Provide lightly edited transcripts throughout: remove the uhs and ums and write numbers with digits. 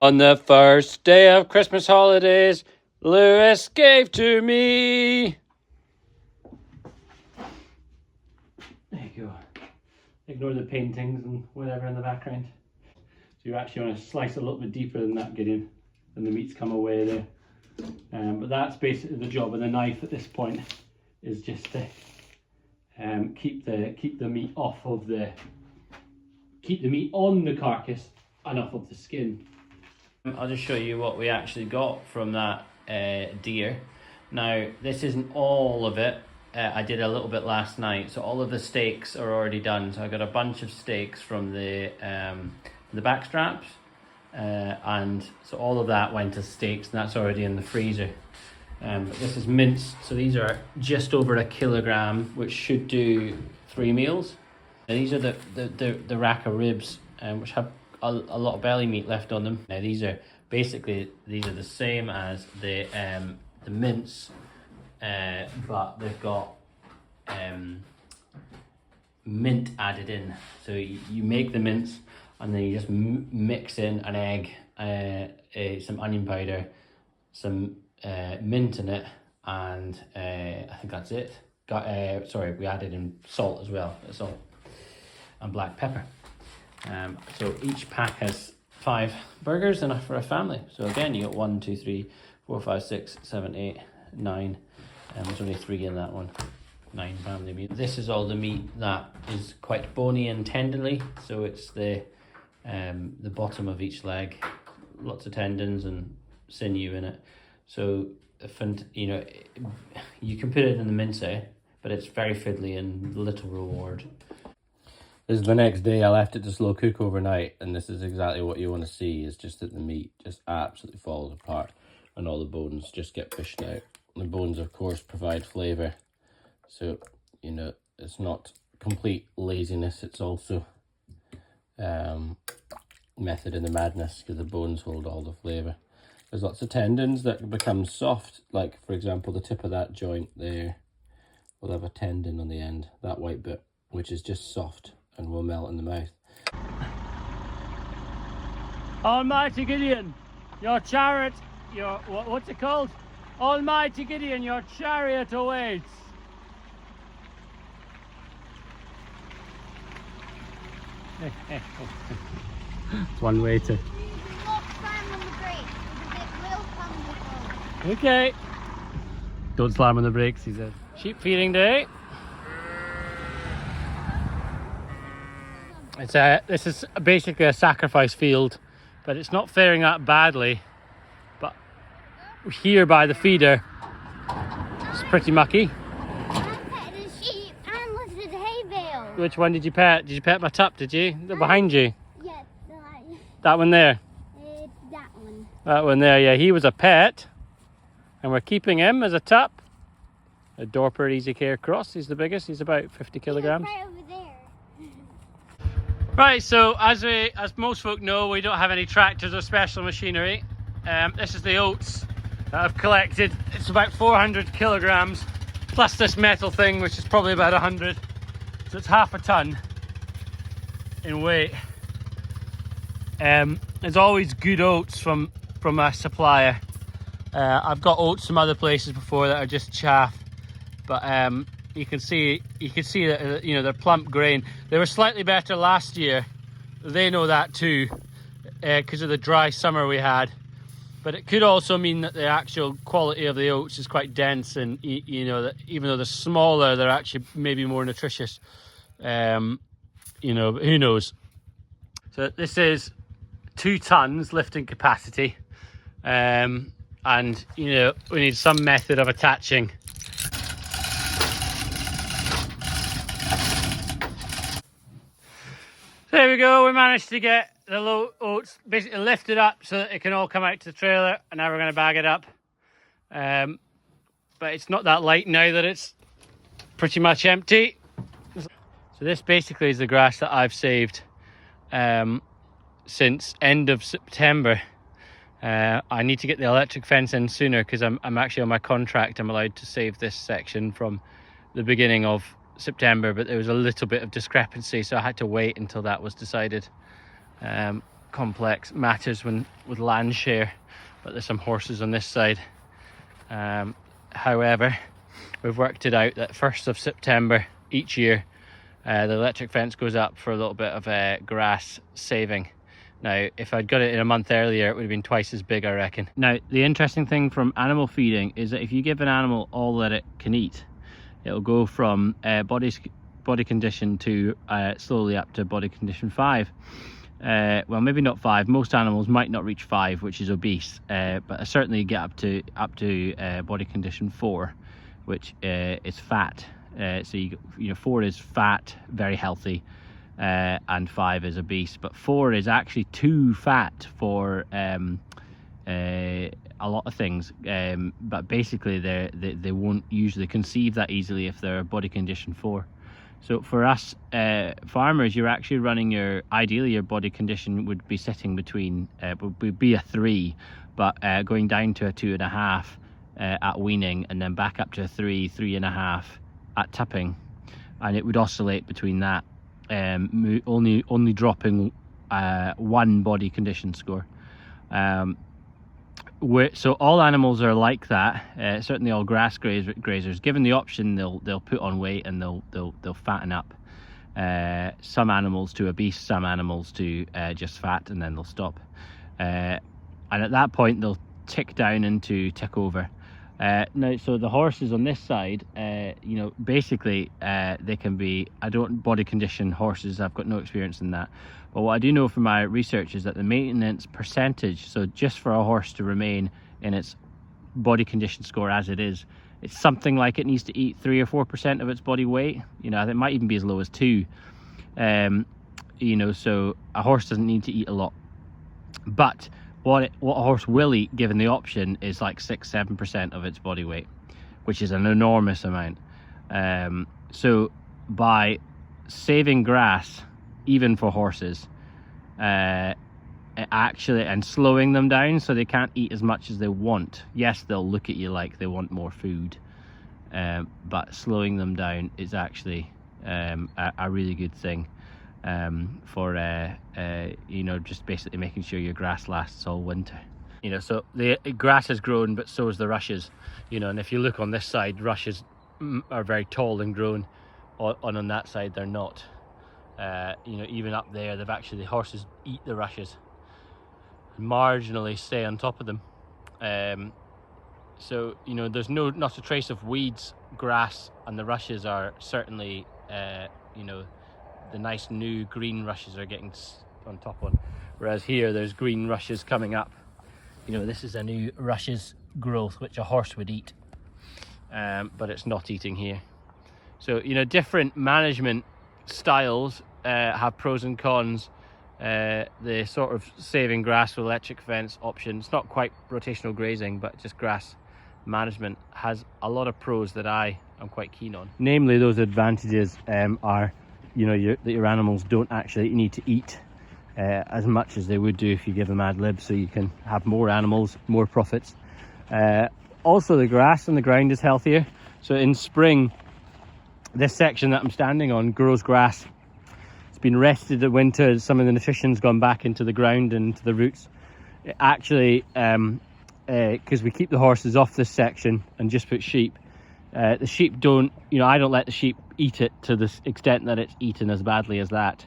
On the first day of Christmas holidays, Lewis gave to me. There you go. Ignore the paintings and whatever in the background. So you actually want to slice a little bit deeper than that, Gideon, and the meat's come away there. But that's basically the job of the knife at this point, is just to keep the meat off of keep the meat on the carcass and off of the skin. I'll just show you what we actually got from that deer. Now, this isn't all of it. I did a little bit last night, so all of the steaks are already done. So I got a bunch of steaks from the back straps, and so all of that went as steaks, and that's already in the freezer. But this is minced, so these are just over 1 kilogram, which should do 3 meals. Now, these are the rack of ribs, which have a lot of belly meat left on them. Now these are the same as the mince, but they've got mint added in. So you make the mince, and then you just mix in an egg, some onion powder, some mint in it, and I think that's it. We added in salt as well, salt and black pepper. So each pack has 5 burgers, enough for a family. So again, you got 1, 2, 3, 4, 5, 6, 7, 8, 9, and there's only 3 in that one. 9 family meat. This is all the meat that is quite bony and tenderly. So it's the bottom of each leg, lots of tendons and sinew in it. So you can put it in the mince, but it's very fiddly and little reward. This is the next day. I left it to slow cook overnight, and this is exactly what you want to see, is just that the meat just absolutely falls apart and all the bones just get pushed out. The bones, of course, provide flavour. So, it's not complete laziness, it's also method in the madness, because the bones hold all the flavour. There's lots of tendons that become soft, like, for example, the tip of that joint there will have a tendon on the end, that white bit, which is just soft and will melt in the mouth. Almighty Gideon, your chariot, what's it called? Almighty Gideon, your chariot awaits. It's one way to... Okay. Don't slam on the brakes, he said. Sheep feeding day. This is basically a sacrifice field, but it's not faring that badly. But here by the feeder, it's pretty mucky. I pet the sheep and lifted the hay bale. Which one did you pet? Did you pet my tup, did you? Behind you? Yes, that one there? That one. That one there, yeah. He was a pet, and we're keeping him as a tup. A Dorper Easy Care Cross. He's the biggest. He's about 50 kilograms. Right over there. Right, so as most folk know, we don't have any tractors or special machinery. This is the oats that I've collected. It's about 400 kilograms, plus this metal thing, which is probably about 100. So it's half a ton in weight. There's always good oats from a supplier. I've got oats from other places before that are just chaff, but you can see that they're plump grain. They were slightly better last year. They know that too, because of the dry summer we had. But it could also mean that the actual quality of the oats is quite dense, and that even though they're smaller, they're actually maybe more nutritious. Who knows? So this is 2 tons lifting capacity, and we need some method of attaching. There we go, we managed to get the low oats basically lifted up so that it can all come out to the trailer, and now we're going to bag it up. But it's not that light now that it's pretty much empty. So this basically is the grass that I've saved since end of September. I need to get the electric fence in sooner, because I'm actually on my contract. I'm allowed to save this section from the beginning of September, but there was a little bit of discrepancy, so I had to wait until that was decided. complex matters with land share, but there's some horses on this side. However, we've worked it out that 1st of September each year, the electric fence goes up for a little bit of grass saving. Now, if I'd got it in a month earlier, it would have been twice as big, I reckon. Now, the interesting thing from animal feeding is that if you give an animal all that it can eat, it'll go from body condition to slowly up to body condition 5. Well, maybe not 5. Most animals might not reach 5, which is obese, but certainly get up to body condition 4, which is fat. So you know, 4 is fat, very healthy, and 5 is obese. But 4 is actually too fat for a lot of things. But basically, they won't usually conceive that easily if they're body condition 4. So for us farmers, you're actually running ideally your body condition would be sitting between, would be a 3, but going down to a 2.5 at weaning, and then back up to a 3, 3.5 at tupping, and it would oscillate between that, only dropping 1 body condition score. So all animals are like that. Certainly all grass grazers, given the option, they'll put on weight and they'll fatten up. Some animals to obese, some animals to just fat, and then they'll stop. And at that point they'll tick down into tick over. Now, so the horses on this side, you know, basically they can be, I don't body condition horses, I've got no experience in that. But what I do know from my research is that the maintenance percentage, so just for a horse to remain in its body condition score as it is, it's something like it needs to eat 3 or 4% of its body weight. You know, it might even be as low as 2. You know, so a horse doesn't need to eat a lot. But what a horse will eat, given the option, is like 6-7% of its body weight, which is an enormous amount. So by saving grass, even for horses, actually, and slowing them down so they can't eat as much as they want. Yes, they'll look at you like they want more food, but slowing them down is actually a really good thing for you know, just basically making sure your grass lasts all winter. You know, so the grass has grown, but so has the rushes. You know, and if you look on this side, rushes are very tall and grown. On that side, they're not. You know, even up there, the horses eat the rushes, marginally stay on top of them. So, you know, there's not a trace of weeds, grass, and the rushes are certainly, you know, the nice new green rushes are getting on top on. Whereas here, there's green rushes coming up. You know, this is a new rushes growth, which a horse would eat, but it's not eating here. So, you know, different management styles have pros and cons. The sort of saving grass with electric fence option, it's not quite rotational grazing, but just grass management, has a lot of pros that I am quite keen on. Namely, those advantages are, you know, that your animals don't actually need to eat as much as they would do if you give them ad lib, so you can have more animals, more profits. Also, the grass on the ground is healthier. So in spring, this section that I'm standing on grows grass. It's been rested at winter. Some of the nutrition's gone back into the ground and into the roots. It actually, because we keep the horses off this section and just put sheep, the sheep don't, you know, I don't let the sheep eat it to the extent that it's eaten as badly as that.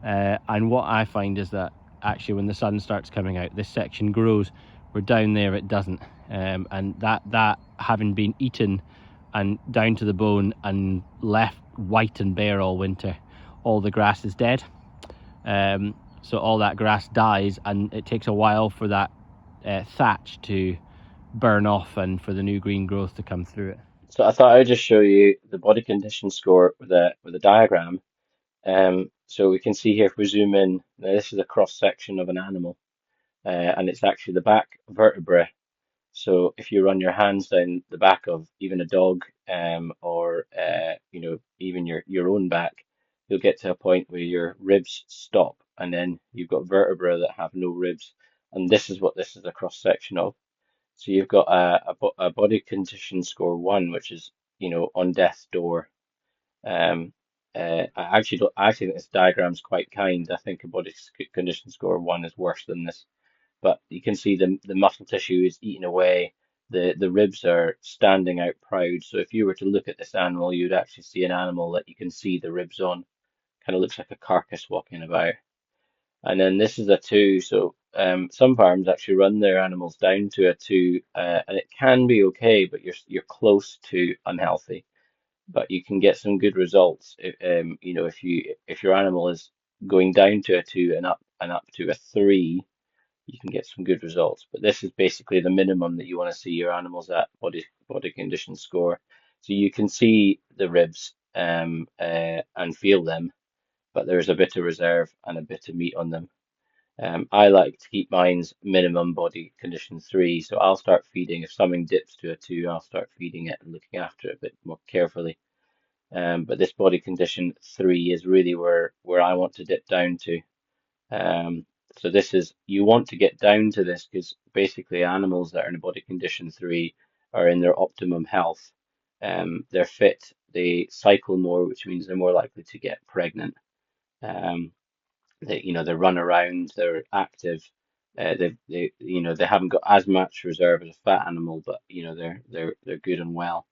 And what I find is that actually when the sun starts coming out, this section grows, where down there it doesn't. And that having been eaten and down to the bone and left white and bare all winter, all the grass is dead. So all that grass dies, and it takes a while for that thatch to burn off and for the new green growth to come through it. So I thought I would just show you the body condition score with a diagram. So we can see here, if we zoom in, now this is a cross section of an animal, and it's actually the back vertebrae. So if you run your hands down the back of even a dog, or you know, even your own back, you'll get to a point where your ribs stop, and then you've got vertebrae that have no ribs, and this is what this is a cross section of. So you've got a body condition score 1, which is, you know, on death's door. I actually think this diagram's quite kind. I think a body condition score of 1 is worse than this, but you can see the muscle tissue is eaten away. The ribs are standing out proud. So if you were to look at this animal, you'd actually see an animal that you can see the ribs on. Kind of looks like a carcass walking about. And then this is a 2. So some farms actually run their animals down to a 2, and it can be okay, but you're close to unhealthy. But you can get some good results if you know, if your animal is going down to a 2 and up to a 3, you can get some good results. But this is basically the minimum that you want to see your animals at body condition score. So you can see the ribs and feel them, but there's a bit of reserve and a bit of meat on them. I like to keep mine's minimum body condition 3, so I'll start feeding. If something dips to a 2, I'll start feeding it and looking after it a bit more carefully. But this body condition 3 is really where I want to dip down to. So this is, you want to get down to this because basically animals that are in a body condition 3 are in their optimum health. They're fit, they cycle more, which means they're more likely to get pregnant. They run around, they're active. They haven't got as much reserve as a fat animal, but they're good and well.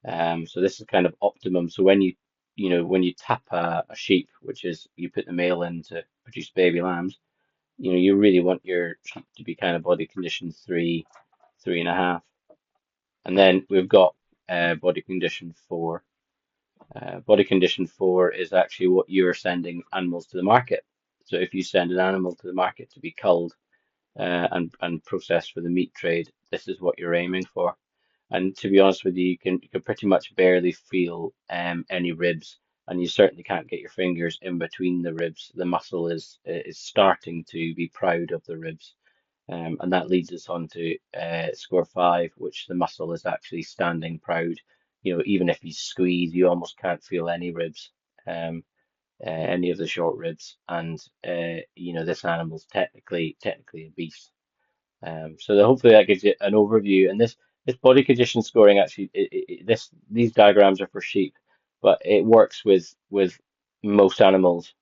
So this is kind of optimum. So when you tap a sheep, which is you put the male in to produce baby lambs, you really want your sheep to be kind of body condition 3, 3.5. And then we've got body condition 4. Body condition 4 is actually what you're sending animals to the market. So if you send an animal to the market to be culled and processed for the meat trade, this is what you're aiming for. And to be honest with you, you can pretty much barely feel any ribs, and you certainly can't get your fingers in between the ribs. The muscle is starting to be proud of the ribs, and that leads us on to score 5, which the muscle is actually standing proud. Even if you squeeze, you almost can't feel any ribs, any of the short ribs, and this animal's technically a beast. Hopefully that gives you an overview. And this body condition scoring actually, these diagrams are for sheep, but it works with most animals.